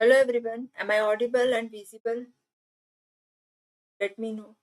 Hello everyone, am I audible and visible? Let me know.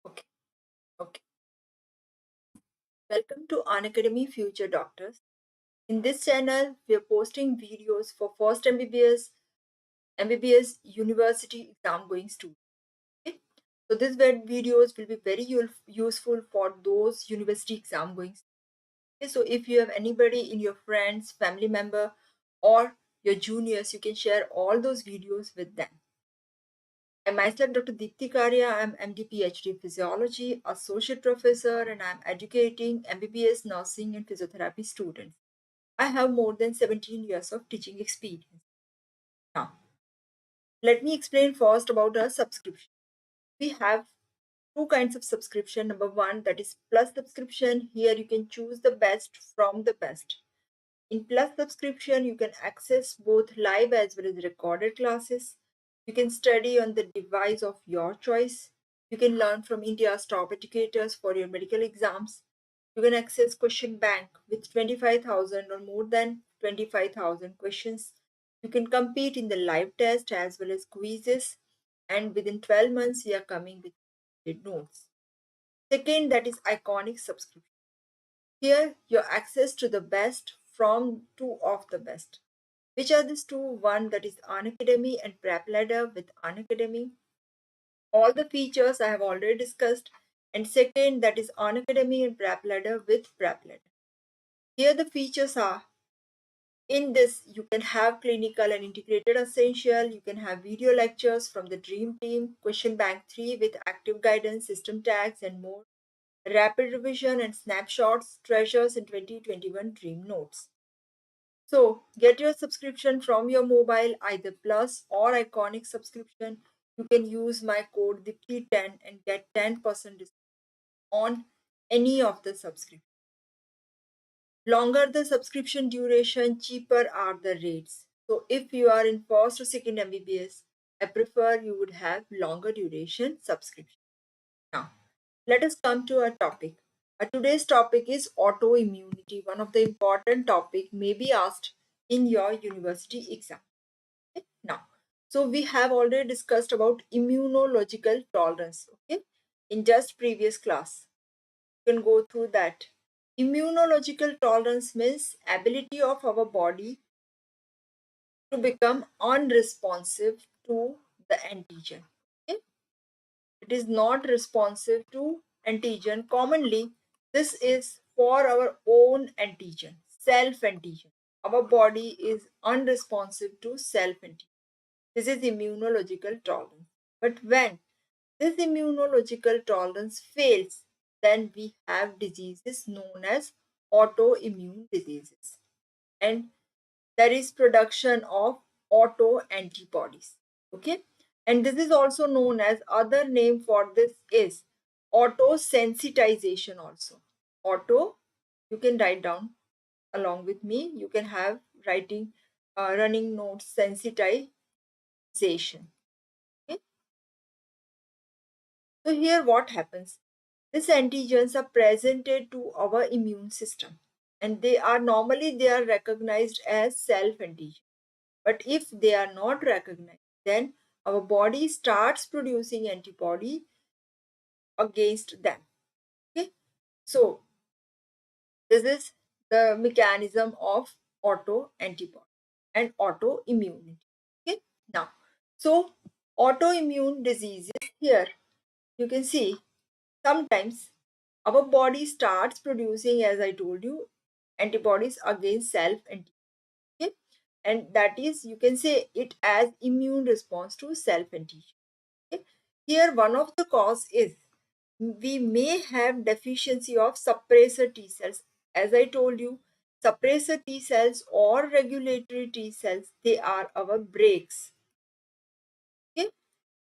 Okay, okay. Welcome to Unacademy Future Doctors. In this channel, we are posting videos for first MBBS university exam going students. Okay? So these videos will be very useful for those university exam going students. Okay? So if you have anybody in your friends, family member, or your juniors, you can share all those videos with them. I myself, Dr.Dipti Kariya, I'm MD PhD Physiology, Associate Professor, and I'm educating MBBS nursing and physiotherapy students. I have more than 17 years of teaching experience. Now, let me explain first about our subscription. We have two kinds of subscription. Number one, that is plus subscription. Here you can choose the best from the best. In Plus subscription, you can access both live as well as recorded classes. You can study on the device of your choice. You can learn from India's top educators for your medical exams. You can access question bank with 25,000 or more than 25,000 questions. You can compete in the live test as well as quizzes. And within 12 months, we are coming with notes. Second, that is iconic subscription. Here, your access to the best from two of the best. Which are these two? One that is Unacademy and Prep Ladder with Unacademy. All the features I have already discussed. And second, that is Unacademy and Prep Ladder with Prep Ladder. Here the features are, in this you can have clinical and integrated essential, you can have video lectures from the dream team, question bank 3 with active guidance, system tags and more, rapid revision and snapshots, treasures in 2021 dream notes. So get your subscription from your mobile, either Plus or Iconic subscription. You can use my code DIPTI10 and get 10% discount on any of the subscription. Longer the subscription duration, cheaper are the rates. So if you are in first or second MBBS, I prefer you would have longer duration subscription. Now, let us come to our topic. Today's topic is autoimmunity, one of the important topic may be asked in your university exam. Okay? Now, so we have already discussed about immunological tolerance. Okay, in just previous class, you can go through that. Immunological tolerance means ability of our body to become unresponsive to the antigen. Okay? It is not responsive to antigen. Commonly, this is for our own antigen, self antigen. Our body is unresponsive to self antigen. This is immunological tolerance. But when this immunological tolerance fails, then we have diseases known as autoimmune diseases. And there is production of auto antibodies. Okay, and this is also known as, other name for this is auto sensitization also. Auto, you can write down along with me, you can have writing running notes, sensitization. Okay, so here what happens, these antigens are presented to our immune system, and they are recognized as self antigen. But if they are not recognized, then our body starts producing antibody against them. Okay, so this is the mechanism of auto antibody and autoimmunity. Okay, now, so autoimmune diseases, here you can see sometimes our body starts producing, as I told you, antibodies against self antigen. Okay? And that is, you can say it as immune response to self antigen. Okay? Here one of the cause is we may have deficiency of suppressor T cells. As I told you, suppressor T cells or regulatory T cells, they are our brakes. Okay?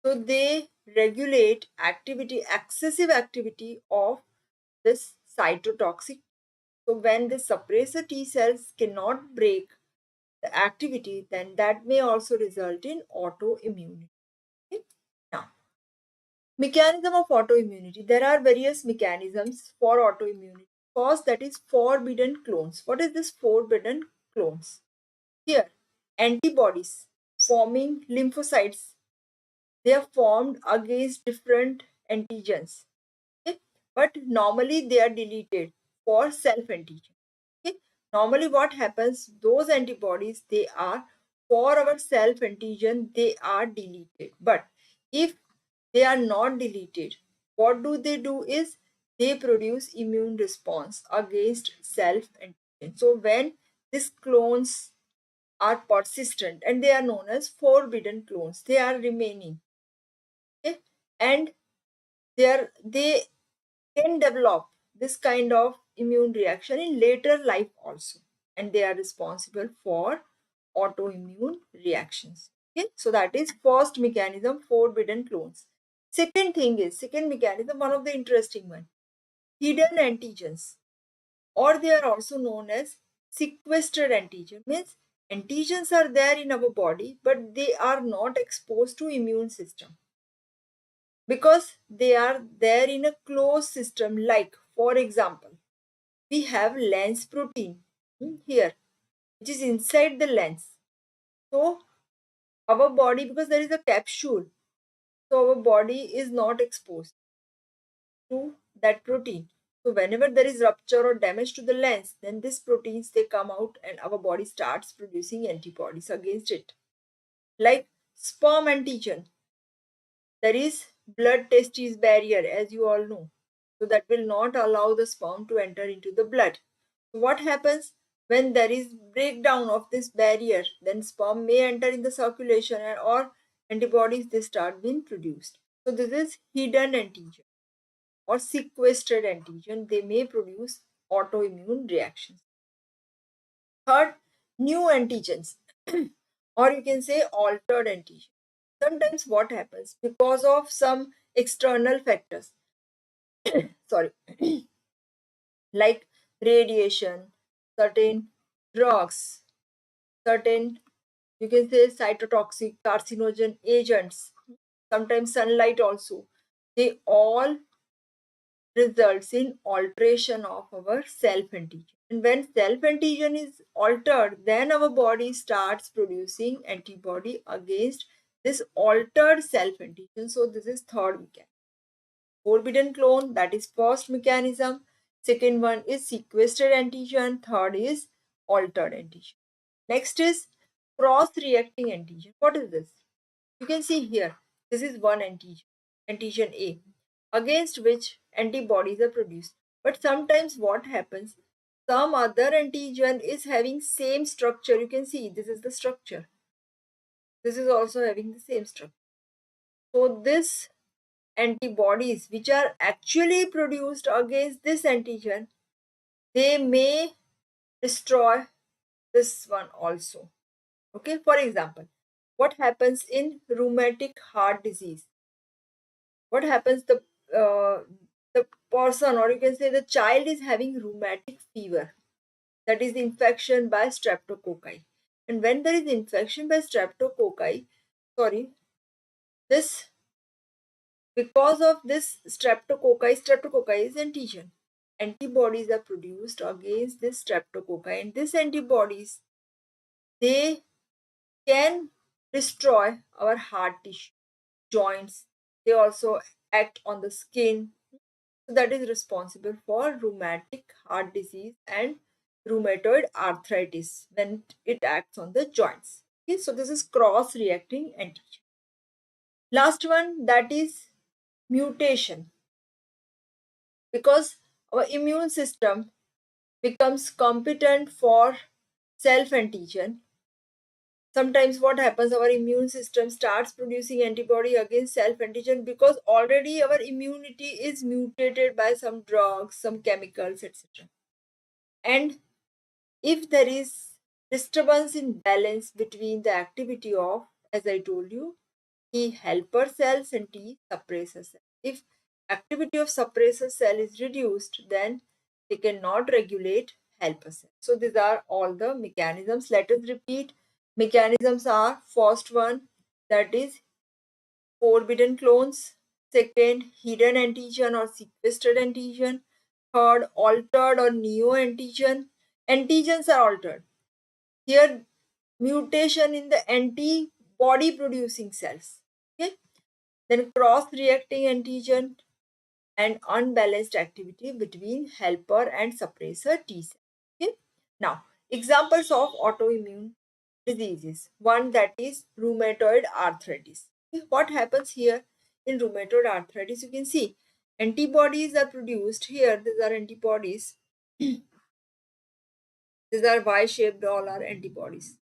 So they regulate activity, excessive activity of this cytotoxic. So when the suppressor T cells cannot break the activity, then that may also result in autoimmunity. Okay? Now, mechanism of autoimmunity. There are various mechanisms for autoimmunity. First, that is forbidden clones. What is this forbidden clones? Here, antibodies forming lymphocytes. They are formed against different antigens. Okay? But normally they are deleted for self-antigen. Okay? Normally what happens, those antibodies, they are for our self-antigen, they are deleted. But if they are not deleted, what do is they produce immune response against self-antigen. So when these clones are persistent and they are known as forbidden clones, they are remaining. Okay? And they can develop this kind of immune reaction in later life also, and they are responsible for autoimmune reactions. Okay, so that is first mechanism, forbidden clones. Second mechanism, one of the interesting one, hidden antigens, or they are also known as sequestered antigen. Means antigens are there in our body but they are not exposed to immune system because they are there in a closed system. Like for example, we have lens protein here, which is inside the lens. So our body, because there is a capsule, so our body is not exposed to that protein. So whenever there is rupture or damage to the lens, then these proteins, they come out and our body starts producing antibodies against it. Like sperm antigen, there is blood testis barrier, as you all know, so that will not allow the sperm to enter into the blood. So what happens when there is breakdown of this barrier? Then sperm may enter in the circulation or antibodies, they start being produced. So this is hidden antigen or sequestered antigen. They may produce autoimmune reactions. Third, new antigens or you can say altered antigen. Sometimes what happens because of some external factors, sorry, like radiation, certain drugs, certain, you can say, cytotoxic carcinogen agents, sometimes sunlight also, they all results in alteration of our self antigen. And when self antigen is altered, then our body starts producing antibody against this altered self antigen. So this is third mechanism. Forbidden clone, that is first mechanism. Second one is sequestered antigen. Third is altered antigen. Next is cross-reacting antigen. What is this? You can see here, this is one antigen, antigen A, against which antibodies are produced. But sometimes what happens, some other antigen is having same structure. You can see this is the structure. This is also having the same structure. So this antibodies which are actually produced against this antigen, they may destroy this one also. Okay, for example, what happens in rheumatic heart disease? What happens, the person, or you can say the child, is having rheumatic fever, that is infection by streptococci. And when there is infection by streptococci, sorry, this, because of this streptococci is antigen. Antibodies are produced against this streptococci, and these antibodies, they can destroy our heart tissue, joints. They also act on the skin. So that is responsible for rheumatic heart disease and rheumatoid arthritis when it acts on the joints. Okay, so this is cross-reacting antigen. Last one, that is mutation. Because our immune system becomes competent for self-antigen, sometimes what happens, our immune system starts producing antibody against self-antigen because already our immunity is mutated by some drugs, some chemicals, etc. And if there is disturbance in balance between the activity of, as I told you, T helper cells and T suppressor cells. If activity of suppressor cell is reduced, then they cannot regulate helper cell. So these are all the mechanisms. Let us repeat. Mechanisms are: first one, that is forbidden clones; second, hidden antigen or sequestered antigen; third, altered or neoantigen. Antigens are altered. Here, mutation in the antibody producing cells. Okay. Then cross-reacting antigen and unbalanced activity between helper and suppressor T cell. Okay. Now, examples of autoimmune diseases. One, that is rheumatoid arthritis. Okay. What happens here in rheumatoid arthritis? You can see antibodies are produced here. These are antibodies. These are Y-shaped, all are antibodies.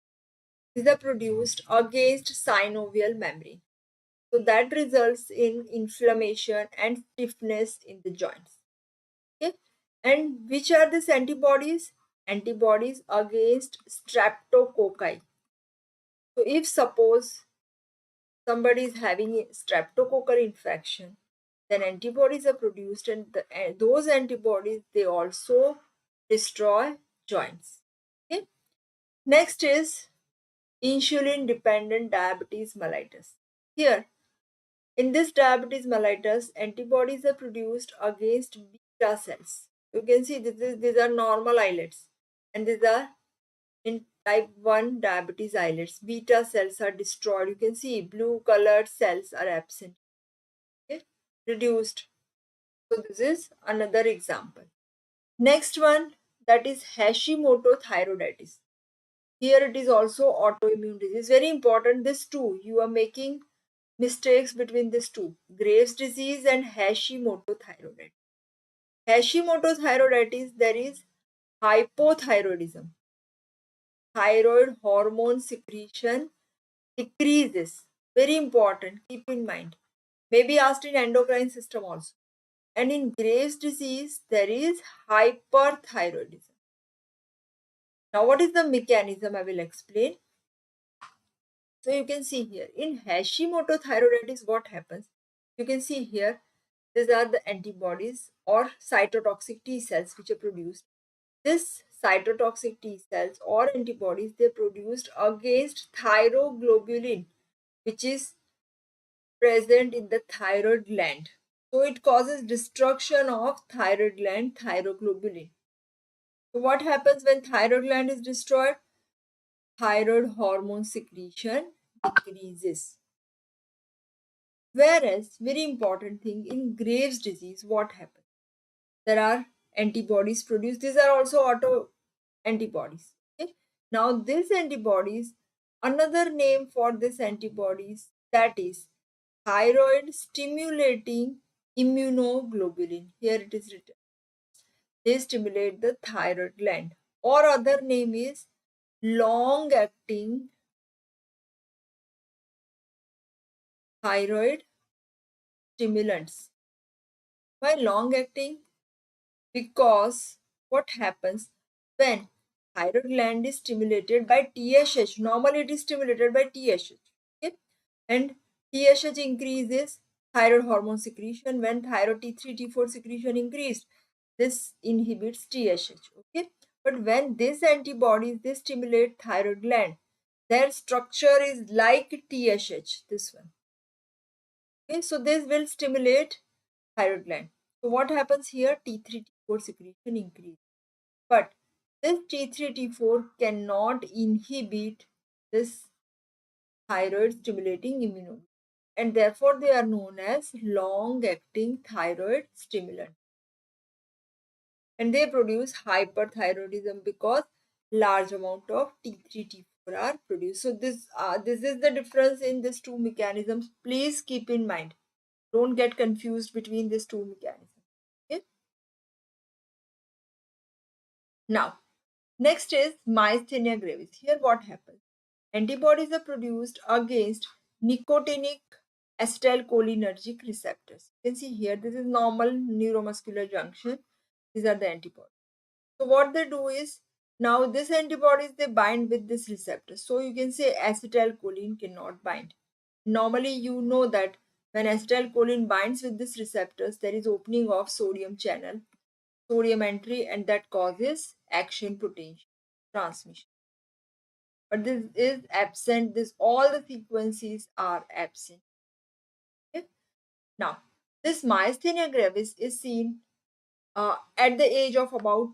These are produced against synovial membrane. So that results in inflammation and stiffness in the joints. Okay. And which are these antibodies? Antibodies against streptococci. So if suppose somebody is having a streptococcal infection, then antibodies are produced, and those antibodies, they also destroy joints. Okay. Next is insulin dependent diabetes mellitus. Here, in this diabetes mellitus, antibodies are produced against beta cells. You can see these are normal islets, and these are in type 1 diabetes islets. Beta cells are destroyed. You can see blue colored cells are absent. Okay? Reduced. So this is another example. Next one, that is Hashimoto thyroiditis. Here it is also autoimmune disease. Very important, this too. You are making mistakes between these two: Graves disease and Hashimoto thyroiditis. Hashimoto thyroiditis, there is hypothyroidism. Thyroid hormone secretion decreases. Very important, keep in mind. Maybe asked in endocrine system also. And in Graves disease, there is hyperthyroidism. Now, what is the mechanism? I will explain. So you can see here in Hashimoto thyroiditis, what happens? You can see here, these are the antibodies or cytotoxic T cells which are produced. This cytotoxic T cells or antibodies, they are produced against thyroglobulin, which is present in the thyroid gland. So it causes destruction of thyroid gland thyroglobulin. So what happens when thyroid gland is destroyed? Thyroid hormone secretion decreases. Whereas, very important thing, in Graves disease, what happens? There are antibodies produced. These are also auto antibodies. Okay? Now, these antibodies, another name for these antibodies, that is thyroid stimulating immunoglobulin. Here it is written. They stimulate the thyroid gland. Or other name is long-acting thyroid stimulants. Why long-acting? Because what happens when thyroid gland is stimulated by TSH? Normally it is stimulated by TSH. Okay? And TSH increases thyroid hormone secretion. When thyroid T3, T4 secretion increased, this inhibits TSH. Okay? But when these antibodies, they stimulate thyroid gland, their structure is like TSH, this one. Okay? So this will stimulate thyroid gland. So what happens here? T3, T4 secretion increase. But this T3, T4 cannot inhibit this thyroid stimulating immunoglobulin, and therefore they are known as long-acting thyroid stimulant. And they produce hyperthyroidism because large amount of T3, T4 are produced. So this is the difference in these two mechanisms. Please keep in mind. Don't get confused between these two mechanisms. Okay? Now, next is Myasthenia Gravis. Here what happens? Antibodies are produced against nicotinic acetylcholinergic receptors. You can see here, this is normal neuromuscular junction. These are the antibodies. So what they do is, now these antibodies, they bind with this receptor. So you can say acetylcholine cannot bind. Normally, you know that when acetylcholine binds with these receptors, there is opening of sodium channel, sodium entry, and that causes action potential transmission. But this is absent. This all the sequences are absent. Okay? Now, this myasthenia gravis is seen at the age of about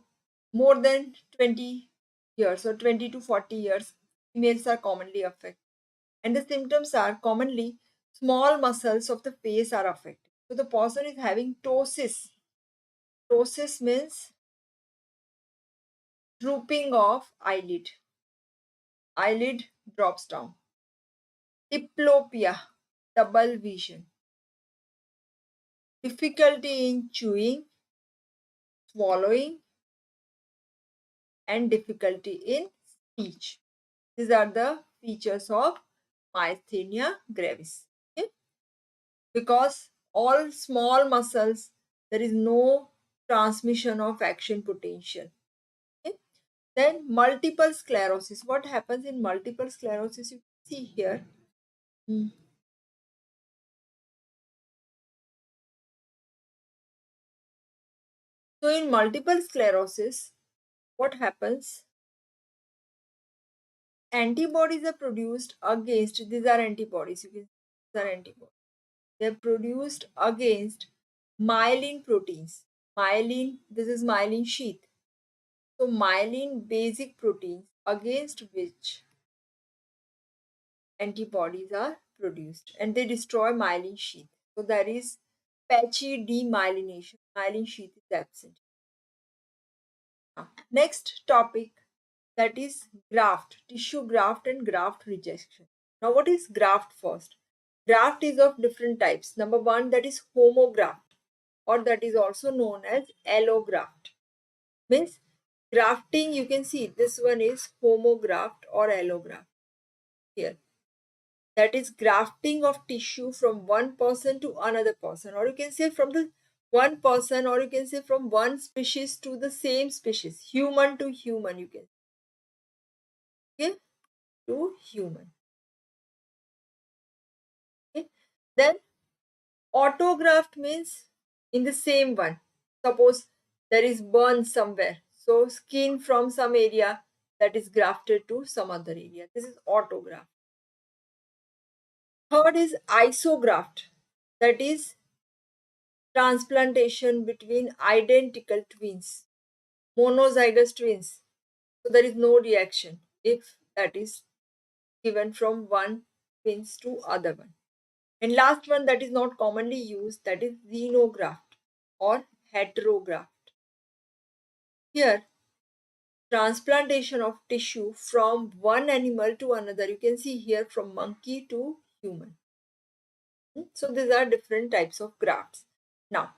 more than 20 years or 20 to 40 years. Females are commonly affected, and the symptoms are commonly small muscles of the face are affected. So the person is having ptosis. Ptosis means drooping of eyelid. Eyelid drops down. Diplopia, double vision. Difficulty in chewing, swallowing, and difficulty in speech. These are the features of myasthenia gravis. Okay? Because all small muscles, there is no transmission of action potential. Okay? Then multiple sclerosis. What happens in multiple sclerosis? You can see here. So in multiple sclerosis, what happens? Antibodies are produced against, these are antibodies, you can see these are antibodies. They're produced against myelin proteins. Myelin, this is myelin sheath. So myelin basic proteins against which antibodies are produced and they destroy myelin sheath. So there is patchy demyelination. Myelin sheath is absent. Next topic, that is graft, tissue graft and graft rejection. Now what is graft first? Graft is of different types. Number one, that is homograft, or that is also known as allograft. Means grafting, you can see this one is homograft or allograft here. That is grafting of tissue from one person to another person, or you can say from the one person, or you can say from one species to the same species, human to human, you can say, okay, to human. Okay. Then autograft means in the same one. Suppose there is burn somewhere, so skin from some area that is grafted to some other area. This is autograft. Third is isograft, that is transplantation between identical twins, monozygous twins. So there is no reaction if that is given from one twins to other one. And last one that is not commonly used, that is xenograft or heterograft. Here, transplantation of tissue from one animal to another. You can see here from monkey to human. So these are different types of grafts. Now,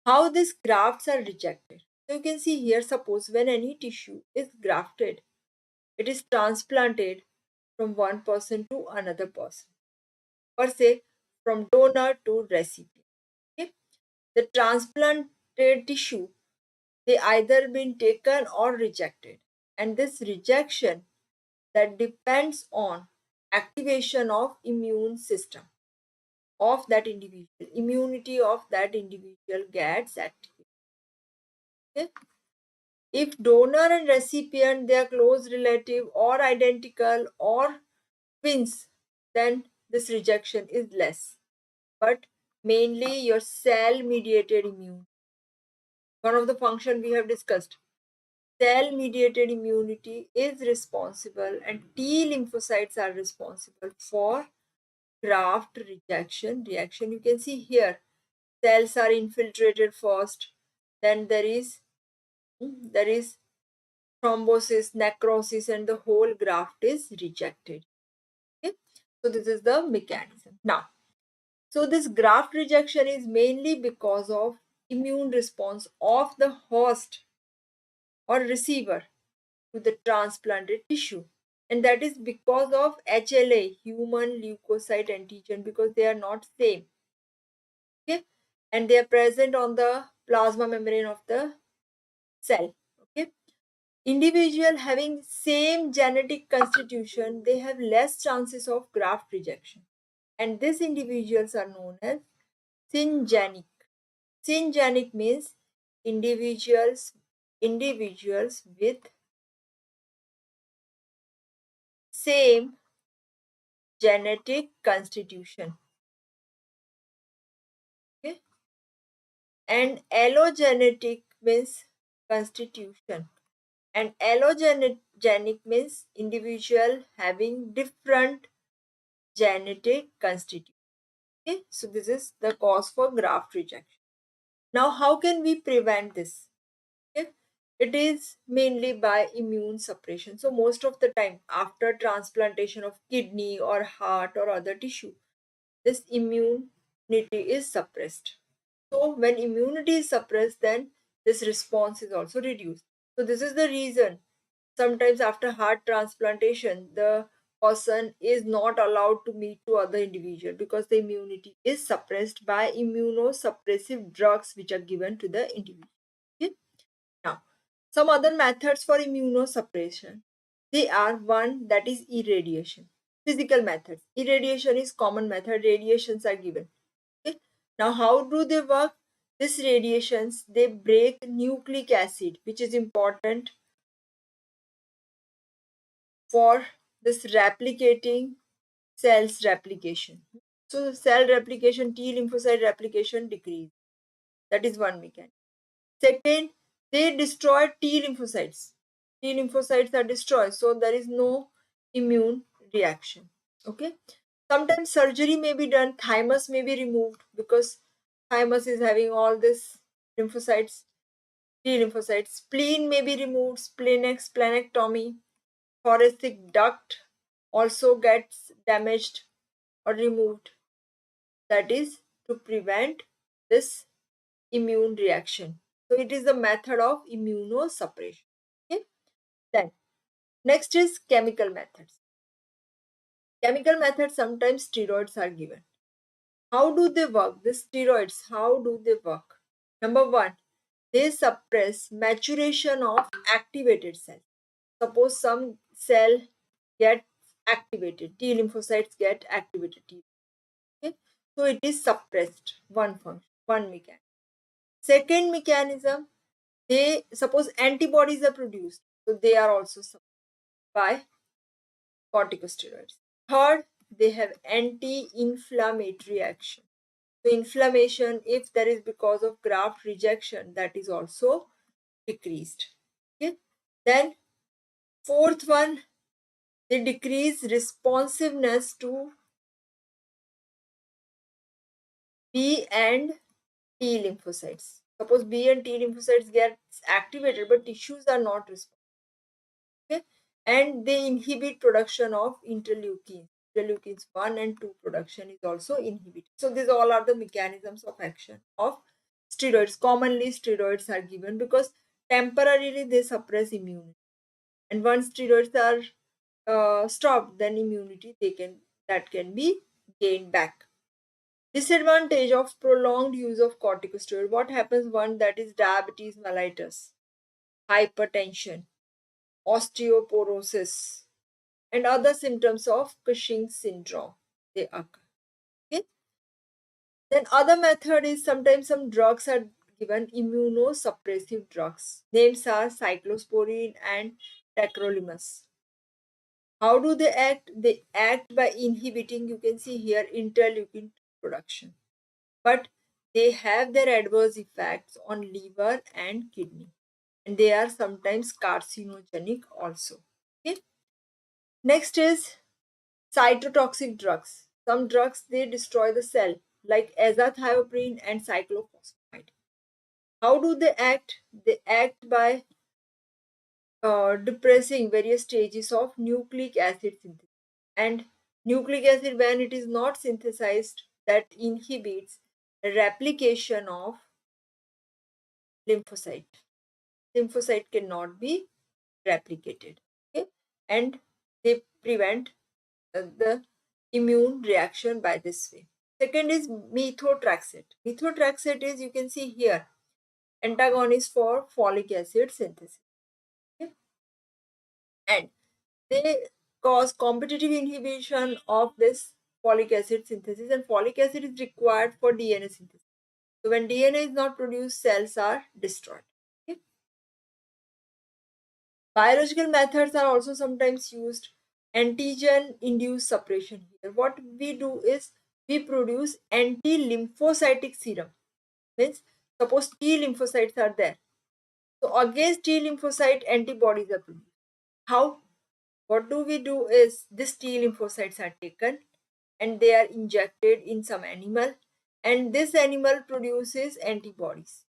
how these grafts are rejected? So you can see here, suppose when any tissue is grafted, it is transplanted from one person to another person, or say from donor to recipient. Okay? The transplanted tissue, they either been taken or rejected, and this rejection that depends on activation of immune system of that individual. Immunity of that individual gets activated. Okay? If donor and recipient they are close relative or identical or twins, then this rejection is less. But mainly your cell mediated immune. One of the function we have discussed. Cell mediated immunity is responsible, and T lymphocytes are responsible for graft rejection reaction. You can see here cells are infiltrated first, then there is thrombosis, necrosis, and the whole graft is rejected. Okay? So this is the mechanism. Now, so this graft rejection is mainly because of immune response of the host or receiver to the transplanted tissue. And that is because of HLA, human leukocyte antigen, because they are not same. Okay? And they are present on the plasma membrane of the cell. Okay? Individual having same genetic constitution, they have less chances of graft rejection. and these individuals are known as syngenic. Syngenic means individuals with same genetic constitution. Okay? And allogenetic means constitution. And allogenic means individual having different genetic constitution. Okay? So this is the cause for graft rejection. Now, how can we prevent this? Okay? It is mainly by immune suppression. So most of the time after transplantation of kidney or heart or other tissue, this immunity is suppressed. So when immunity is suppressed, then this response is also reduced. So this is the reason sometimes after heart transplantation, the person is not allowed to meet to other individual because the immunity is suppressed by immunosuppressive drugs which are given to the individual. Okay? Now, some other methods for immunosuppression. They are one that is irradiation. Physical methods. Irradiation is common method. Radiations are given. Okay? Now, how do they work? These radiations, they break nucleic acid, which is important for this replicating cells replication. So, cell replication, T lymphocyte replication decrease. That is one mechanism. Second, they destroy T lymphocytes. T lymphocytes are destroyed, so there is no immune reaction. Okay. Sometimes surgery may be done, thymus may be removed because thymus is having all this lymphocytes, T lymphocytes. Spleen may be removed, splenectomy. Thoracic duct also gets damaged or removed. That is to prevent this immune reaction. So it is the method of immunosuppression. Okay. Then next is chemical methods. Chemical methods, sometimes steroids are given. How do they work? The steroids, how do they work? Number one, they suppress maturation of activated cells. Suppose some cell gets activated, T lymphocytes get activated. Okay? So it is suppressed. One function, one mechanism. Second mechanism, they suppose antibodies are produced, so they are also suppressed by corticosteroids. Third, they have anti-inflammatory action. So inflammation, if there is because of graft rejection, that is also decreased. Okay. Then fourth one, they decrease responsiveness to B and T lymphocytes. Suppose B and T lymphocytes get activated, but tissues are not responsive. Okay? And they inhibit production of interleukins. Interleukins 1 and 2 production is also inhibited. So these all are the mechanisms of action of steroids. Commonly steroids are given because temporarily they suppress immunity. And once steroids are stopped, then immunity that can be gained back. Disadvantage of prolonged use of corticosteroid. What happens? One, that is diabetes mellitus, hypertension, osteoporosis, and other symptoms of Cushing's syndrome. They occur. Okay. Then other method is sometimes some drugs are given, immunosuppressive drugs. Names are cyclosporine and tacrolimus. How do they act? They act by inhibiting, you can see here, interleukin production. But they have their adverse effects on liver and kidney. And they are sometimes carcinogenic also. Okay. Next is cytotoxic drugs. Some drugs, they destroy the cell, like azathioprine and cyclophosphamide. How do they act? They act by depressing various stages of nucleic acid synthesis. And nucleic acid, when it is not synthesized, that inhibits replication of lymphocyte. Lymphocyte cannot be replicated. Okay? And they prevent the immune reaction by this way. Second is methotrexate. Methotrexate is, you can see here, antagonist for folic acid synthesis. Okay? And they cause competitive inhibition of this folic acid synthesis, and folic acid is required for DNA synthesis. So when DNA is not produced, cells are destroyed. Okay? Biological methods are also sometimes used. Antigen induced suppression. Here what we do is we produce anti-lymphocytic serum. Means suppose T lymphocytes are there. So against T lymphocyte antibodies are produced. How? What do we do is these T lymphocytes are taken and they are injected in some animal, and this animal produces antibodies,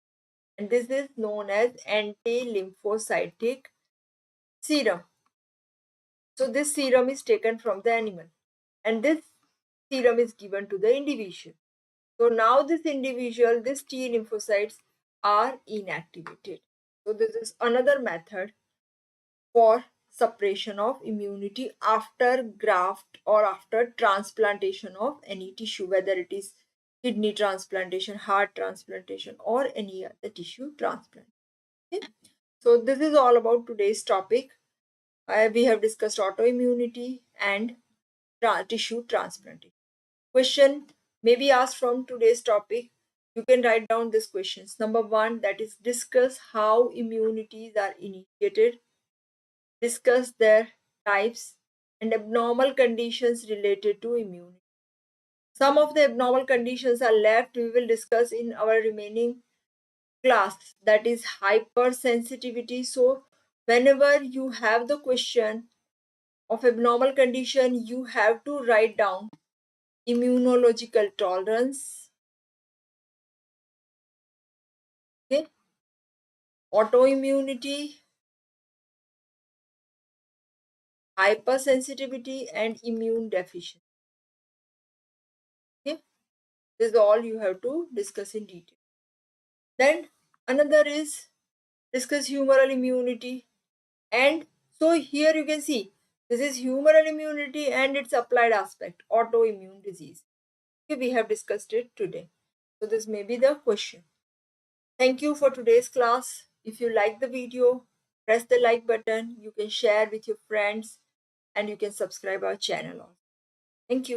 and this is known as anti-lymphocytic serum. So this serum is taken from the animal and this serum is given to the individual. So now this individual, these T lymphocytes are inactivated. So this is another method for suppression of immunity after graft or after transplantation of any tissue, whether it is kidney transplantation, heart transplantation, or any other tissue transplant. Okay? So this is all about today's topic. We have discussed autoimmunity and tissue transplantation. Question may be asked from today's topic. You can write down these questions. Number 1, that is discuss how immunities are initiated. Discuss their types and abnormal conditions related to immunity. Some of the abnormal conditions are left. We will discuss in our remaining class, that is hypersensitivity. So whenever you have the question of abnormal condition, you have to write down immunological tolerance, okay, autoimmunity, hypersensitivity, and immune deficiency. Okay, this is all you have to discuss in detail. Then another is discuss humoral immunity. And so here you can see this is humoral immunity and its applied aspect, autoimmune disease. Okay, we have discussed it today. So this may be the question. Thank you for today's class. If you like the video, press the like button. You can share with your friends and you can subscribe our channel also. Thank you.